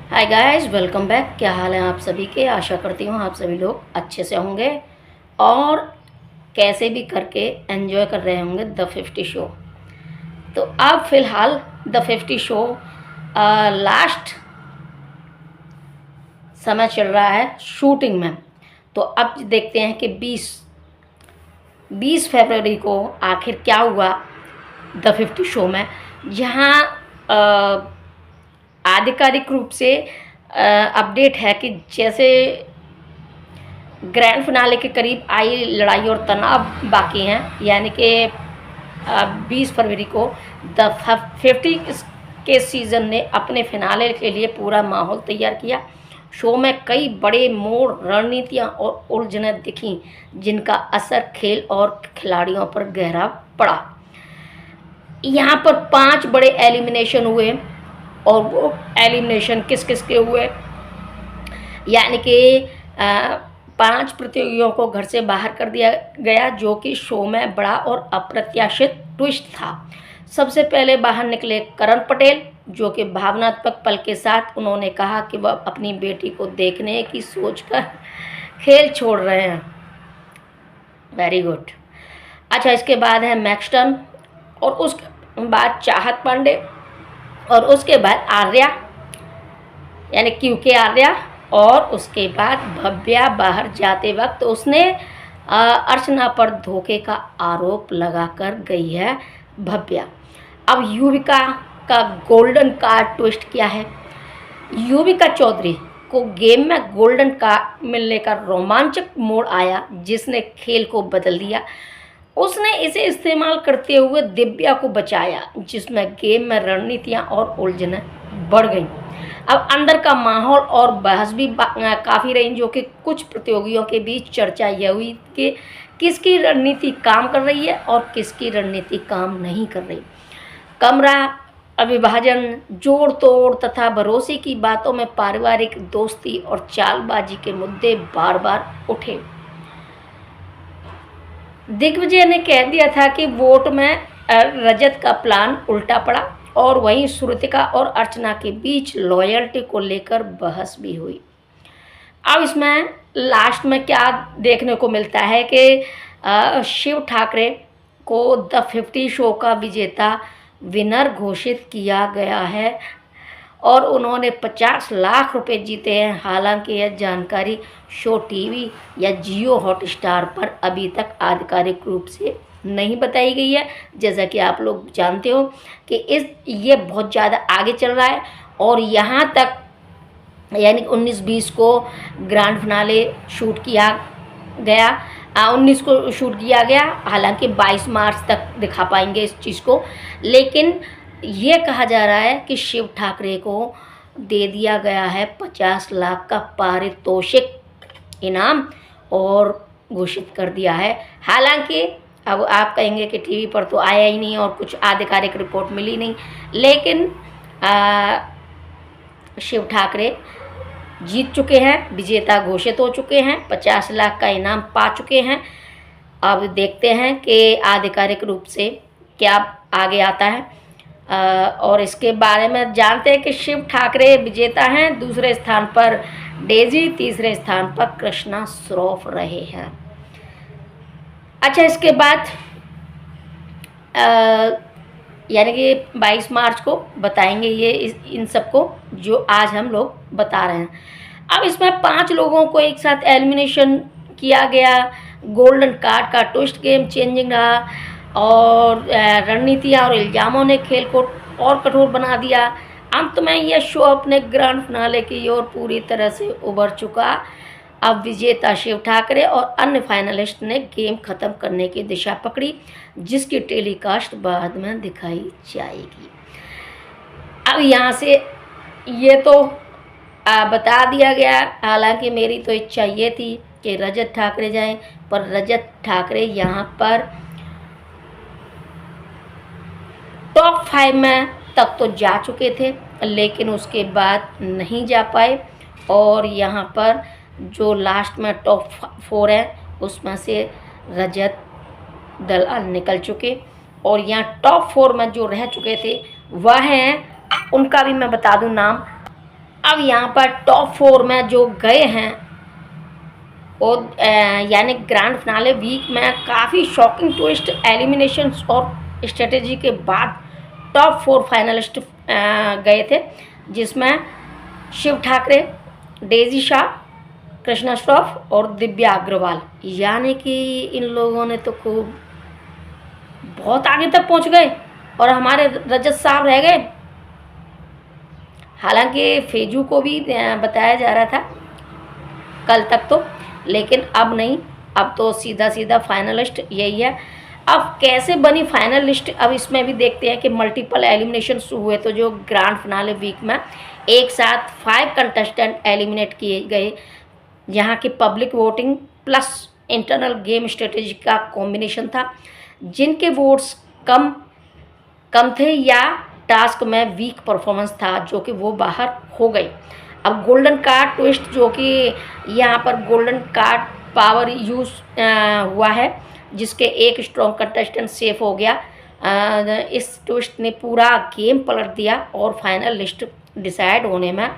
Hi guys, welcome back. क्या हाल है आप सभी के? आशा करती हूँ आप सभी लोग अच्छे से होंगे और कैसे भी करके एंजॉय कर रहे होंगे द 50 शो। तो अब फिलहाल द 50 शो लास्ट समय चल रहा है शूटिंग में। तो अब देखते हैं कि 20 फरवरी को आखिर क्या हुआ द 50 शो में, जहाँ आधिकारिक रूप से अपडेट है कि जैसे ग्रैंड फिनाले के करीब आई लड़ाई और तनाव बाकी हैं, यानी कि 20 फरवरी को द 50 के सीज़न ने अपने फिनाले के लिए पूरा माहौल तैयार किया। शो में कई बड़े मोड़, रणनीतियां और उलझनें दिखीं, जिनका असर खेल और खिलाड़ियों पर गहरा पड़ा। यहाँ पर 5 बड़े एलिमिनेशन हुए, और वो एलिमिनेशन किस किस के हुए, यानी कि 5 प्रतियोगियों को घर से बाहर कर दिया गया, जो कि शो में बड़ा और अप्रत्याशित ट्विस्ट था। सबसे पहले बाहर निकले करण पटेल, जो कि भावनात्मक पल के साथ उन्होंने कहा कि वह अपनी बेटी को देखने की सोचकर खेल छोड़ रहे हैं। Very good. अच्छा, इसके बाद है मैक्सटन, और उसके बाद चाहत पांडे, और उसके बाद आर्या यानी क्यूके आर्या, और उसके बाद भव्या बाहर जाते वक्त उसने अर्चना पर धोखे का आरोप लगाकर गई है भव्या। अब युविका का गोल्डन कार्ड ट्विस्ट क्या है? युविका चौधरी को गेम में गोल्डन कार्ड मिलने का रोमांचक मोड़ आया, जिसने खेल को बदल दिया। उसने इसे इस्तेमाल करते हुए दिव्या को बचाया, जिसमें गेम में रणनीतियां और उलझनें बढ़ गईं। अब अंदर का माहौल और बहस भी काफ़ी रही, जो कि कुछ प्रतियोगियों के बीच चर्चा यह हुई कि किसकी रणनीति काम कर रही है और किसकी रणनीति काम नहीं कर रही। कमरा अविभाजन, जोड़ तोड़ तथा भरोसे की बातों में पारिवारिक दोस्ती और चालबाजी के मुद्दे बार बार उठे। दिग्विजय ने कह दिया था कि वोट में रजत का प्लान उल्टा पड़ा, और वहीं श्रुतिका और अर्चना के बीच लॉयल्टी को लेकर बहस भी हुई। अब इसमें लास्ट में क्या देखने को मिलता है कि शिव ठाकरे को द 50 शो का विजेता विनर घोषित किया गया है, और उन्होंने 50 लाख रुपए जीते हैं। हालांकि यह जानकारी शो टीवी या जियो हॉटस्टार पर अभी तक आधिकारिक रूप से नहीं बताई गई है। जैसा कि आप लोग जानते हो कि ये बहुत ज़्यादा आगे चल रहा है, और यहाँ तक यानी 19-20 को ग्रैंड फिनाले शूट किया गया, 19 को शूट किया गया। हालांकि 22 मार्च तक दिखा पाएंगे इस चीज़ को, लेकिन ये कहा जा रहा है कि शिव ठाकरे को दे दिया गया है 50 लाख का पारितोषिक इनाम, और घोषित कर दिया है। हालांकि अब आप कहेंगे कि टीवी पर तो आया ही नहीं और कुछ आधिकारिक रिपोर्ट मिली नहीं, लेकिन शिव ठाकरे जीत चुके हैं, विजेता घोषित हो चुके हैं, 50 लाख का इनाम पा चुके हैं। अब देखते हैं कि आधिकारिक रूप से क्या आगे आता है। और इसके बारे में जानते हैं कि शिव ठाकरे विजेता हैं, दूसरे स्थान पर डेजी, तीसरे स्थान पर कृष्णा श्रॉफ रहे हैं। अच्छा, इसके बाद यानी कि 22 मार्च को बताएंगे ये इन सबको जो आज हम लोग बता रहे हैं। अब इसमें 5 लोगों को एक साथ एलिमिनेशन किया गया। गोल्डन कार्ड का ट्विस्ट गेम चेंजिंग रहा, और रणनीतियाँ और इल्ज़ामों ने खेल को और कठोर बना दिया। अंत में यह शो अपने ग्रैंड फिनाले की ओर पूरी तरह से उभर चुका। अब विजेता शिव ठाकरे और अन्य फाइनलिस्ट ने गेम खत्म करने की दिशा पकड़ी, जिसकी टेलीकास्ट बाद में दिखाई जाएगी। अब यहाँ से ये तो बता दिया गया। हालांकि मेरी तो इच्छा ये थी कि रजत ठाकरे जाएं, पर रजत ठाकरे यहाँ पर टॉप 5 में तक तो जा चुके थे, लेकिन उसके बाद नहीं जा पाए, और यहाँ पर जो लास्ट में टॉप 4 है उसमें से रजत दलाल निकल चुके, और यहाँ टॉप 4 में जो रह चुके थे वह हैं, उनका भी मैं बता दूं नाम, अब यहाँ पर टॉप 4 में जो गए हैं और यानी ग्रैंड फिनाले वीक में काफ़ी शॉकिंग ट्विस्ट, एलिमिनेशंस और स्ट्रेटेजी के बाद टॉप 4 फाइनलिस्ट गए थे, जिसमें शिव ठाकरे, डेजी शाह, कृष्णा श्रॉफ और दिव्या अग्रवाल। यानी कि इन लोगों ने तो खूब बहुत आगे तक पहुंच गए और हमारे रजत साहब रह गए। हालांकि फेजू को भी बताया जा रहा था कल तक तो, लेकिन अब नहीं, अब तो सीधा सीधा फाइनलिस्ट यही है। अब कैसे बनी फाइनल लिस्ट, अब इसमें भी देखते हैं कि मल्टीपल एलिमिनेशन हुए, तो जो ग्रैंड फिनाले वीक में एक साथ 5 कंटेस्टेंट एलिमिनेट किए गए, यहाँ की public voting plus internal game strategy का कॉम्बिनेशन था। जिनके वोट्स कम थे या टास्क में वीक परफॉर्मेंस था, जो कि वो बाहर हो गई। अब गोल्डन कार्ड ट्विस्ट, जो कि यहाँ पर गोल्डन कार्ड पावर यूज़ हुआ है, जिसके एक स्ट्रॉन्ग कंटेस्टेंट सेफ हो गया। इस ट्विस्ट ने पूरा गेम पलट दिया और फाइनल लिस्ट डिसाइड होने में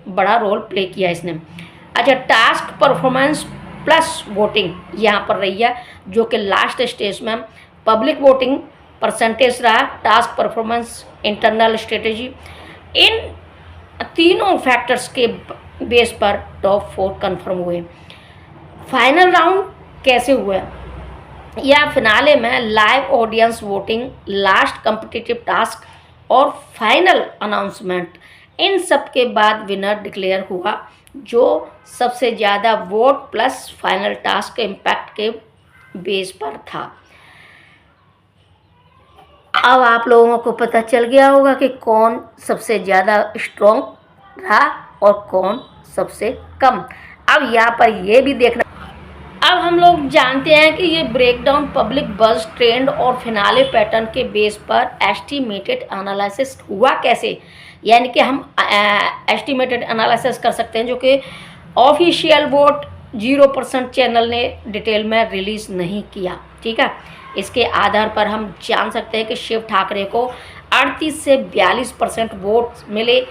बड़ा रोल प्ले किया इसने। अच्छा, टास्क परफॉर्मेंस प्लस वोटिंग यहाँ पर रही है, जो कि लास्ट स्टेज में पब्लिक वोटिंग परसेंटेज रहा, टास्क परफॉर्मेंस, इंटरनल स्ट्रेटेजी, इन तीनों फैक्टर्स के बेस पर टॉप 4 कंफर्म हुए। फाइनल राउंड कैसे हुआ, या फिनाले में live audience voting, last competitive task और फाइनल अनाउंसमेंट, इन सब के बाद विनर डिक्लेयर हुआ, जो सबसे ज़्यादा वोट प्लस फाइनल टास्क के इम्पैक्ट के बेस पर था। अब आप लोगों को पता चल गया होगा कि कौन सबसे ज़्यादा स्ट्रॉन्ग रहा और कौन सबसे कम। अब यहाँ पर ये भी देखना, अब हम लोग जानते हैं कि ये ब्रेकडाउन पब्लिक बज़, ट्रेंड और फिनाले पैटर्न के बेस पर एस्टिमेटेड एनालिसिस हुआ कैसे। यानी कि हम एस्टिमेटेड एनालिसिस कर सकते हैं, जो कि ऑफिशियल वोट 0% चैनल ने डिटेल में रिलीज़ नहीं किया। ठीक है, इसके आधार पर हम जान सकते हैं कि शिव ठाकरे को 38 से 42% वोट मिले,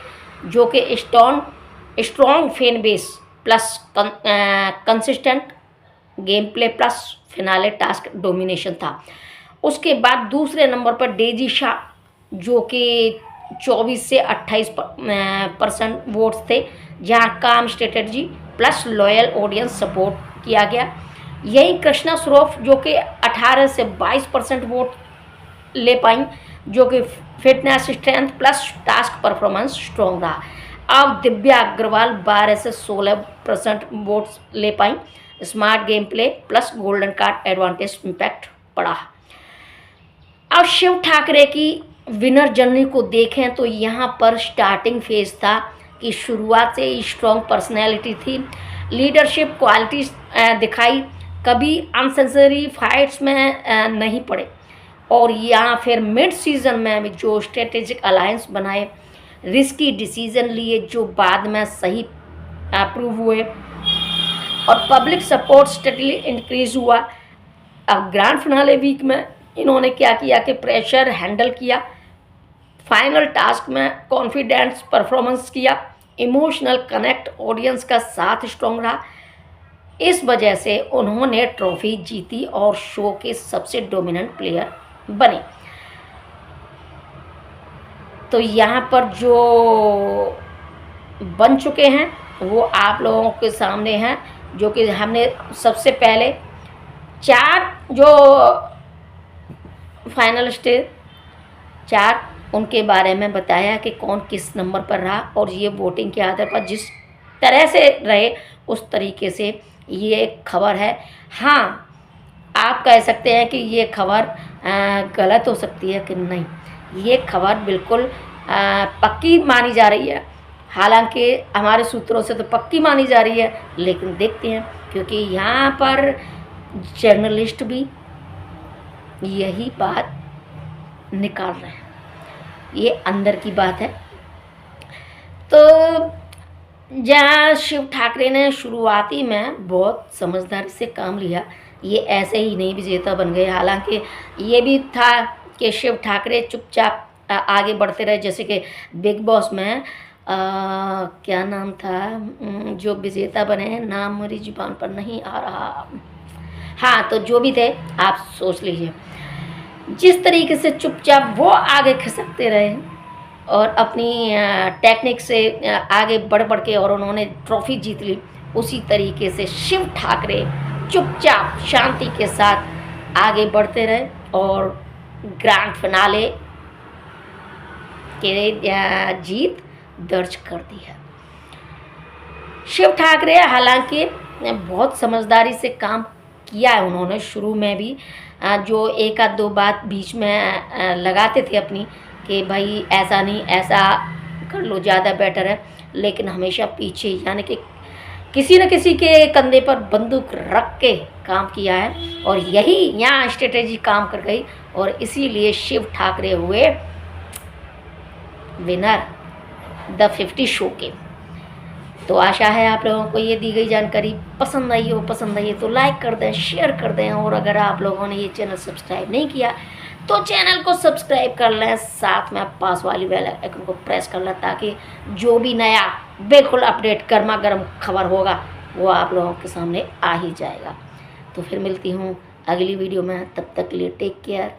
जो कि strong fan base plus consistent game play plus finale task domination था। उसके बाद दूसरे नंबर पर डेजी शाह, जो कि 24 से 28% वोट्स थे, जहां काम strategy plus loyal audience support किया गया। यही कृष्णा श्रॉफ, जो कि 18 से 22% वोट ले पाई, जो कि fitness strength plus task performance strong रहा। अब दिव्या अग्रवाल 12 से 16% वोट्स ले पाई, smart game play plus golden card advantage impact पड़ा। अब शिव ठाकरे की विनर जर्नी को देखें तो यहाँ पर स्टार्टिंग फेज था कि शुरुआत से ही स्ट्रॉन्ग पर्सनैलिटी थी, लीडरशिप क्वालिटीज दिखाई, कभी अनसेसरी फाइट्स में नहीं पड़े, और यहाँ फिर मिड सीजन में भी जो स्ट्रेटेजिक अलायंस बनाए, रिस्की डिसीजन लिए जो बाद में सही प्रूव हुए, और पब्लिक सपोर्ट स्टेडली इंक्रीज हुआ। अब ग्रैंड फिनाले वीक में इन्होंने क्या किया कि प्रेशर हैंडल किया, फाइनल टास्क में कॉन्फिडेंस परफॉर्मेंस किया, इमोशनल कनेक्ट ऑडियंस का साथ स्ट्रॉन्ग रहा। इस वजह से उन्होंने ट्रॉफी जीती और शो के सबसे डोमिनेंट प्लेयर बने। तो यहाँ पर जो बन चुके हैं वो आप लोगों के सामने हैं, जो कि हमने सबसे पहले 4 जो फाइनलिस्ट 4 उनके बारे में बताया कि कौन किस नंबर पर रहा, और ये वोटिंग के आधार पर जिस तरह से रहे उस तरीके से ये खबर है। हाँ, आप कह सकते हैं कि ये खबर गलत हो सकती है कि नहीं, ये खबर बिल्कुल पक्की मानी जा रही है। हालांकि हमारे सूत्रों से तो पक्की मानी जा रही है, लेकिन देखते हैं, क्योंकि यहाँ पर जर्नलिस्ट भी यही बात निकाल रहे हैं, ये अंदर की बात है। तो जहाँ शिव ठाकरे ने शुरुआती में बहुत समझदारी से काम लिया, ये ऐसे ही नहीं विजेता बन गए। हालांकि ये भी था कि शिव ठाकरे चुपचाप आगे बढ़ते रहे, जैसे कि बिग बॉस में क्या नाम था, जो विजेता बने हैं, नाम मेरी जुबान पर नहीं आ रहा। हाँ, तो जो भी थे आप सोच लीजिए। जिस तरीके से चुपचाप वो आगे खिसकते रहे और अपनी टेक्निक से आगे बढ़ बढ़ के और उन्होंने ट्रॉफी जीत ली, उसी तरीके से शिव ठाकरे चुपचाप शांति के साथ आगे बढ़ते रहे और ग्रैंड फिनाले के जीत दर्ज कर दी है। शिव ठाकरे हालांकि बहुत समझदारी से काम किया है उन्होंने, शुरू में भी जो एक आध दो बात बीच में लगाते थे अपनी कि भाई ऐसा नहीं, ऐसा कर लो, ज़्यादा बेटर है, लेकिन हमेशा पीछे यानी कि किसी न किसी के कंधे पर बंदूक रख के काम किया है और यही यहाँ स्ट्रेटेजी काम कर गई और इसीलिए शिव ठाकरे हुए विनर द 50 शो के। तो आशा है आप लोगों को ये दी गई जानकारी पसंद आई हो तो लाइक कर दें, शेयर कर दें, और अगर आप लोगों ने ये चैनल सब्सक्राइब नहीं किया तो चैनल को सब्सक्राइब कर लें, साथ में पास वाली बेल आइकन को प्रेस कर लें ताकि जो भी नया बिल्कुल अपडेट गर्मा गर्म खबर होगा वो आप लोगों के सामने आ ही जाएगा। तो फिर मिलती हूँ अगली वीडियो में, तब तक के लिए टेक केयर।